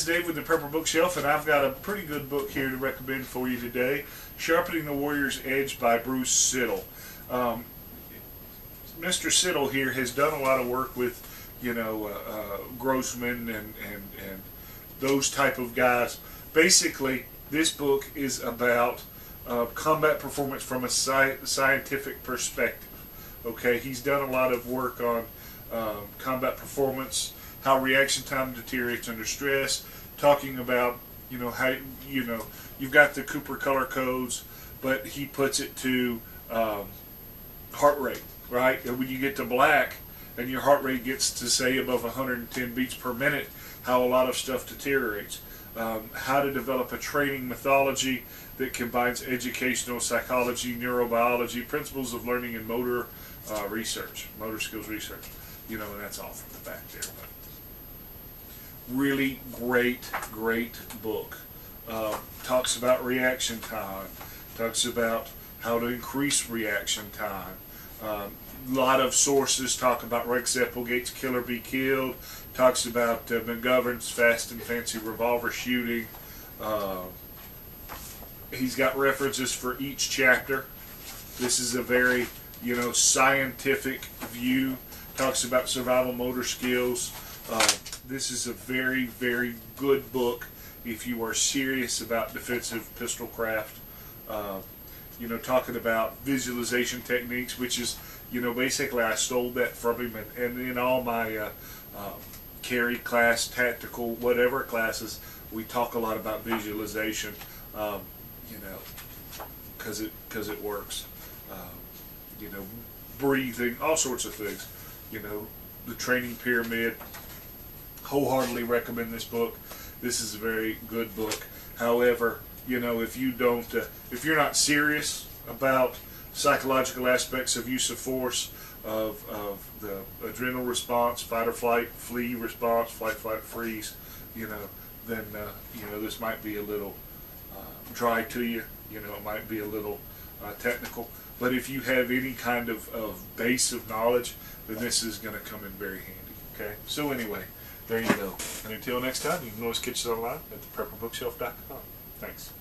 is Dave with the Prepper Bookshelf, and I've got a pretty good book here to recommend for you today, Sharpening the Warrior's Edge by Bruce Siddle. Mr. Siddle here has done a lot of work with, Grossman and those type of guys. Basically, this book is about combat performance from a scientific perspective. Okay, he's done a lot of work on combat performance, how reaction time deteriorates under stress, talking about, how, you've got the Cooper color codes, but he puts it to heart rate, right? And when you get to black and your heart rate gets to, say, above 110 beats per minute, how a lot of stuff deteriorates. How to develop a training methodology that combines educational psychology, neurobiology, principles of learning, and motor research, motor skills research. And that's all from the back there. But really great book. Talks about reaction time. Talks about how to increase reaction time. A lot of sources talk about Rex Applegate's Kill or Be Killed. Talks about McGovern's Fast and Fancy revolver shooting. He's got references for each chapter. This is a very, scientific view. Talks about survival motor skills. This is a very, very good book if you are serious about defensive pistol craft. Talking about visualization techniques, which is, basically I stole that from him, and in all my carry class, tactical, whatever classes, we talk a lot about visualization, because it works. Breathing, all sorts of things. The training pyramid. Wholeheartedly recommend this book. This is a very good book. However, if you're not serious about psychological aspects of use of force, of the adrenal response, fight or flight, flee response, flight, flight, freeze, then this might be a little dry to you. It might be a little technical. But if you have any kind of base of knowledge, then this is going to come in very handy. Okay. So anyway, there you go. And until next time, you can always catch us online at theprepperbookshelf.com. Thanks.